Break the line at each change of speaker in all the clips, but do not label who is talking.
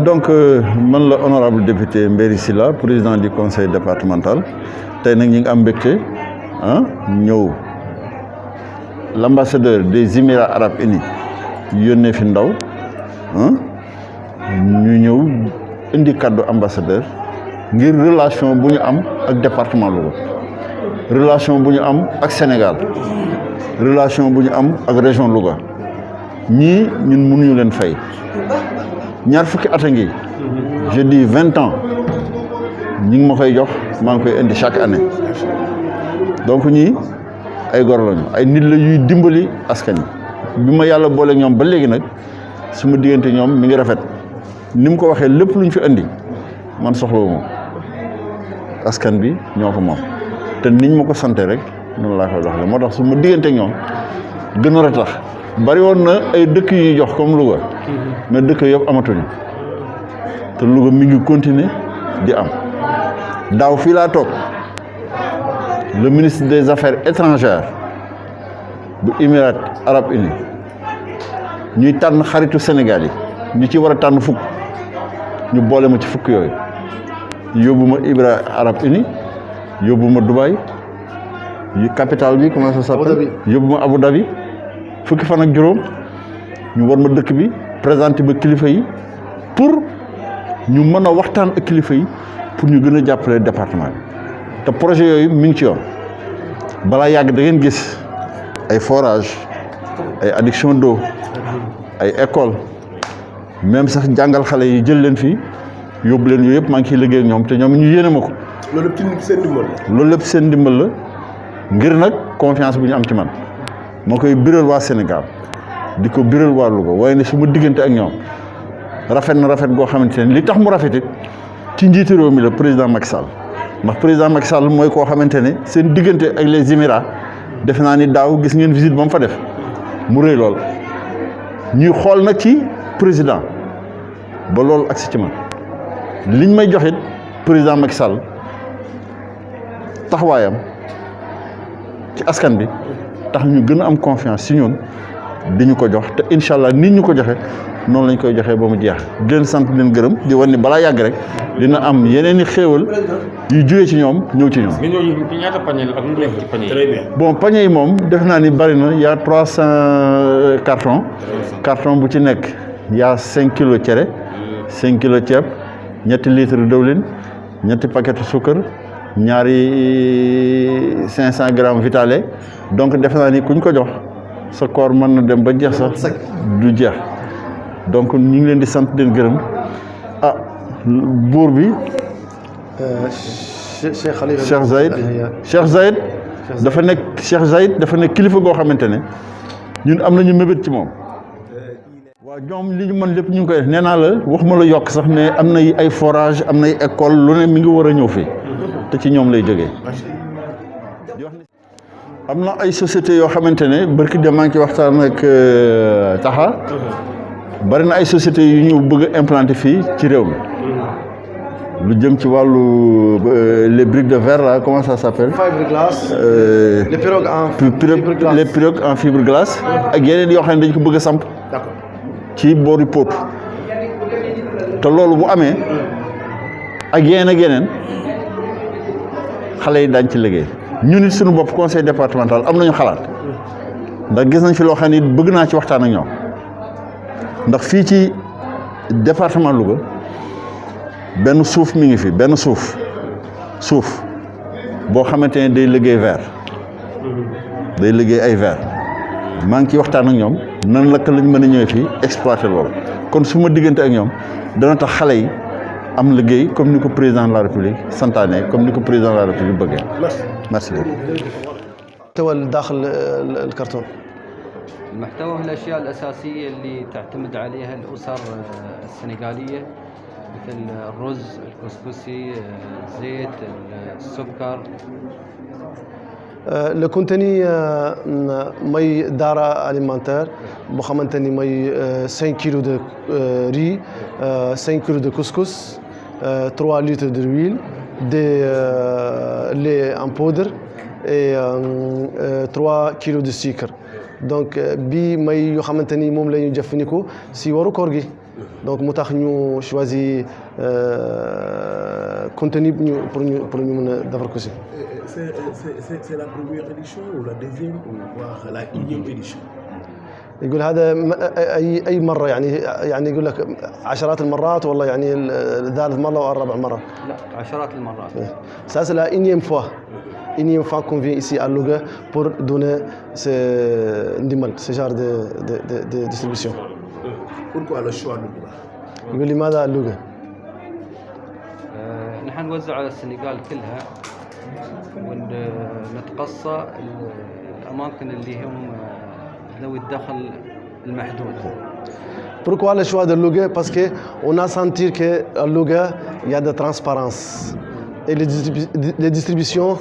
Donc man la honorable député Mbéri Sylla président du conseil départemental tey nag ñi ngi am mbégte ñëw l'ambassadeur des Émirats arabes unis yónnee fi ndaw ñu ñëw indi kàddu ambassadeur ngir relation bu ñu am ak département Louga relation bu ñu am ak Sénégal relation bu ñu am ak région Louga ñii ñun mënuñu leen fay ñaar fukki at a ngi je dis 20 ans ñi ngi ma koy jox maa ngi koy indi chaque année donc ñii ay gor lañu ay nit la yuy dimbali askan yi bi ma yàlla boole ñoom ba léegi nag su ma diggante ñoom mi ngi rafet ni mu ko waxee lépp lu ñu fi indi man soxlawu ma askan bi ñoo ko moom te niñ ma ko sante rek noonu laa koy doxale moo tax su ma diggante ñoom gën a ratax bari woon na ay dëkk yu jox comme Louga mais dëkk yëpp amatuñu te Louga mi ngi continuer di am daaw fii laa toog le ministre des affaires étrangères bu Émirats arabes unis ñuy tànn xaritu Sénégal yi ñu ci war a tànn fukk ñu boole ma ci fukk yooyu yóbbu ma Émirats arabes unis yóbbu ma Dubaï capitale bi comment ça s'appelle yóbbu ma Abu Dhabi fukki fan ak juróom ñu war ma dëkk bi présenté ma kilifa yi pour ñu mën a waxtaan ak kilifa yi pour ñu gën a jàppale département bi te projet yooyu mi ngi ci yoon balaa yàgg da ngeen gis ay forage ay adduction d'eau ay école même sax jàngal xale yi jël leen fii yóbbu leen yooyu yëpp maa ngi ciy liggéey ak ñoom te ñoom ñu yéene ma ko.
loolu lépp ci seen ndimbal la.
loolu lépp seen ndimbal la ngir nag confiance bu ñu am ci man moo koy biral waa Sénégal di ko biral waa Louga waaye ne su ma diggante ak ñoom rafet na rafet goo xamante ne li tax mu rafetit ci njiitu réew mi la président Macky Sall ndax président Macky Sall mooy koo xamante ne seen diggante ak les Émirats defe naa ni daaw gis ngeen visite ba mu fa def mu rëy lool ñuy xool nag ci président ba loolu agsi ci man liñ may joxit président Macky Sall taxawaayam ci askan bi tax ñu gën a am confiance ci ñun di ñu ko jox te incha allah nit ñu ko joxe noonu lañ koy joxee ba mu jeex di leen sant di leen gërëm di wan ni balaa yàgg rek dina am yeneen i xéewal yu jógee ci ñoom ñëw ci ñoom.
mais ñooñu ñaata pañe la ak lu nekk ci pañe yi.
bon pañe yi moom def naa ni bari na y' a 300 cartons. carton bu ci nekk y' a 5 kilos cere. 5 kilos ceeb ñetti litres dëwlin ñetti paquet suukar ñaari 500 grammes vitale donc defe naa ni kuñ ko jox sa koor mën na dem ba jeex sax du jeex donc ñu ngi leen di sant di leen gërëm buur bi Cheikh Zayed dafa nekk kilifa goo xamante ne ñun am nañu mébét ci moom waaw ñoom li ñu mën lépp ñu ngi koy def nee naa la waxuma la yokk sax mais am na ay forage am nay école lu ne mi ngi war a ñëw fii te ci ñoom lay jógee am na ay sociétés yoo xamante ne barki dem maa ngi ci waxtaan ak Taxa bari na ay sociétés yu ñu bëgg a implanter fii ci réew mi lu jëm ci wàllu les briques de verre là comment ça s'appelle
fiberglass les
pirogues en fiberglass ak yeneen yoo xam ne dañ ko bëgg a samp ci boori Potou te loolu bu amee ak yeneen xale yi daañ ci liggéey ñun it suñu bopp conseil départemental am nañu xalaat ndax gis nañ fi loo xam ne bëgg naa ci waxtaan ak ñoom ndax fii ci département Louga benn suuf mi ngi fi benn suuf boo xamante ne day liggéey verre day liggéey ay verre maa ngi ciy waxtaan ak ñoom nan lakk lañ mën a ñëwee fii exploiter loolu kon su ma diggante ak ñoom dana tax xale yi am liggéey comme ni ko président de la république santaane comme ni ko président de la république bëggee. merci beaucoup.
محتوى داخل الكرتون
المحتوى هو الأشياء الأساسية اللي تعتمد عليها الأسر السنغالية مثل الرز الكسكسي الزيت السكر.
Le contenu مي دارا alimentaire بو خمنتني مي 5 كيلو de riz 5 كيلو de couscous 3 litres d'huile des lait en poudre et 3 kilos de sucre donc bii may yoo xamante ni moom la ñu jëfandikoo si waru koor gi donc mu tax ñu choisir contenu pour ñu mën a defar ko si.
C'est la première édition ou la deuxième ou voire la énième édition.
يقول هذا أي مرة يعني يقول لك عشرات المرات والله يعني الثالث مرة أو الرابع مرة.
لا عشرات المرات.
Ça c'est la énième fois qu'on vient ici à Louga pour donner ce genre de distribution.
Pourquoi le choix de Louga?
يقول لماذا لوغا؟
نحن نوزع على السنغال كلها ونتقصى الأماكن اللي هم ذوي الدخل المحدود.
Pourquoi le choix de Louga? Parce qu'on a senti qu'à Louga, il y a de transparence. Et les distributions,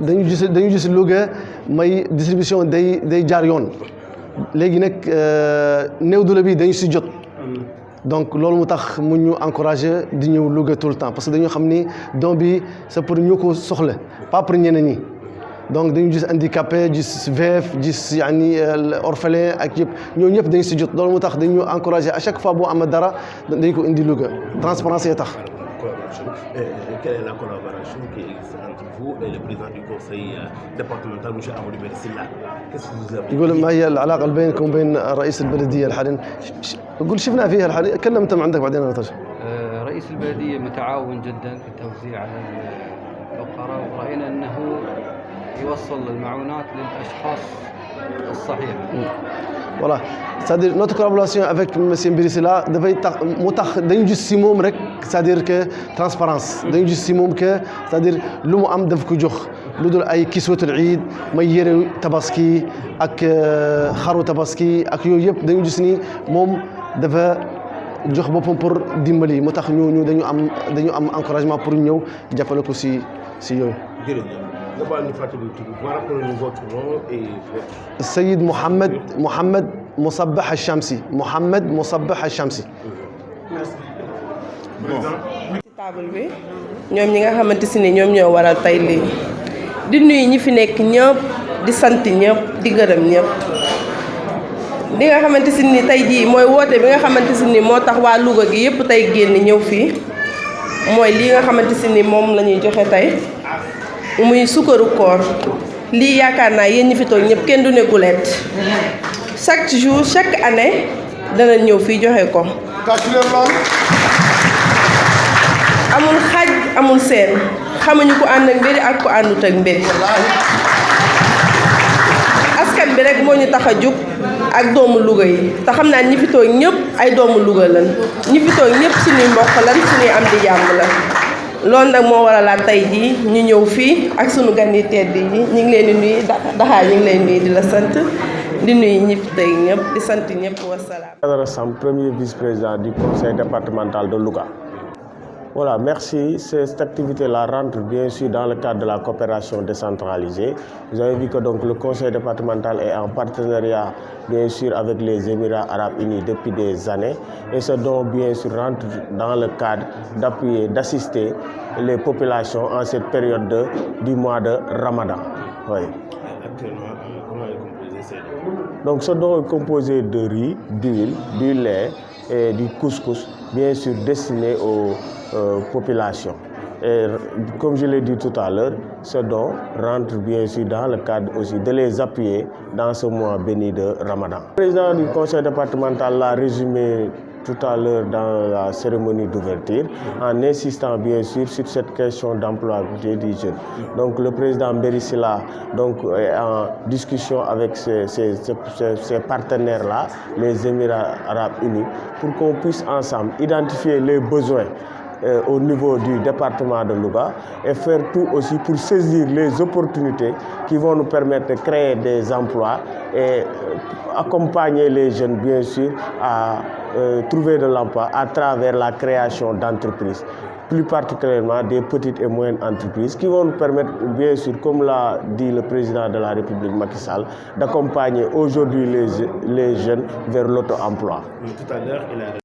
dañu gis Louga may distribution day jaar yoon léegi nag néew doole bi dañu si jot. Donc loolu mu tax mu ñu encouragé di ñëw Louga tout le temps parce que dañu xam ni don bi c'est pour ñu ko soxla pas pour ñeneen ñi. donc dañu gis handicapé gis veuf gis yaani orphelin ak yëpp ñooñu ñëpp dañu si jot loolu mu tax dañu encouragé à chaque fois boo am dara dañu ko indi Louga transparence yi tax.
Quelle est la collaboration qui existe entre vous et le président du conseil départemental M. Amadou Ben Silla? Qu'est-ce que vous avez?
يقول ما هي العلاقة بينكم وبين رئيس البلدية الحالي؟ يقول شفنا فيها الحالي كلمت عندك بعدين أنا
رئيس البلدية متعاون جدا في التوزيع على الفقراء ورأينا أنه يوصل المعونات للأشخاص الصحيح.
Voilà, c'est-à-dire notre collaboration avec M. Mbirissila dafay tax mu tax dañu gis si moom rek c'est-à-dire que transparence dañu gis si moom que c'est-à-dire lu mu am daf ko jox lu dul ay kiswatul iid may yére tabaski ak xaru tabaski ak yooyu yëpp dañu gis ni moom dafa jox boppam pour dimbali mu tax ñu dañu am encouragement pour ñëw jàppale ko si yooyu. السيد محمد مصبح الشمسي
table bi ñoom ñi nga xamante si ne ñoom ñoo waral tey lii di nuyu ñi fi nekk ñëpp di sant ñëpp di gërëm ñëpp li nga xamante si ni tey jii mooy woote bi nga xamante si ni moo tax waa Louga gi yëpp tey génn ñëw fii mooy lii nga xamante si ni moom la ñuy joxe tey muy sukkaru koor lii yaakaar naa yéen ñi fi toog ñëpp kenn du ne gulet chaque jour chaque année dana ñëw fii joxe ko amul xaaj amul seen xamuñu ko ànd ak mbiri ak ko àndut ak mbiri askan bi rek moo ñu tax a jug ak doomu Louga yi te xam naa ñi fi toog ñëpp ay doomu Louga lan ñi fi toog ñëpp suñuy mbokk lan suñuy am di jàmm la loolu nag moo waralaat tey jii ñu ñëw fii ak sunu gan yi tedd yi ñu ngi leen di nuyu Daxaar ñu ngi leen nuyu di la sant di nuyu ñi fi tey ñëpp di sant ñëpp wasalaam.
Badara Samb, premier vice-président du conseil départemental de Louga. Voilà, merci. Cette activité-là rentre bien sûr dans le cadre de la coopération décentralisée. Vous avez vu que donc le conseil départemental est en partenariat bien sûr avec les Émirats arabes unis depuis des années et ce dont bien sûr rentre dans le cadre d'appuyer, d'assister les populations en cette période du mois de Ramadan. Oui.
Actuellement, comment est composé ces dons?
Donc ce don est composé de riz, d'huile, du lait et du couscous, bien sûr destiné aux populations. Et comme je l'ai dit tout à l'heure, ce don rentre bien sûr dans le cadre aussi de les appuyer dans ce mois béni de Ramadan. Le président du conseil départemental l'a résumé tout à l'heure dans la cérémonie d'ouverture en insistant bien sûr sur cette question d'emploi des jeunes. Donc le président Mbirissila donc est en discussion avec ces partenaires-là, les Émirats arabes unis, pour qu'on puisse ensemble identifier les besoins au niveau du département de Louga et faire tout aussi pour saisir les opportunités qui vont nous permettre de créer des emplois et accompagner les jeunes bien sûr à trouver de l'emploi à travers la création d'entreprises, plus particulièrement des petites et moyennes entreprises qui vont nous permettre bien sûr, comme l'a dit le président de la République Macky Sall, d'accompagner aujourd'hui les jeunes vers l'auto-emploi.
Tout à l'heure, il a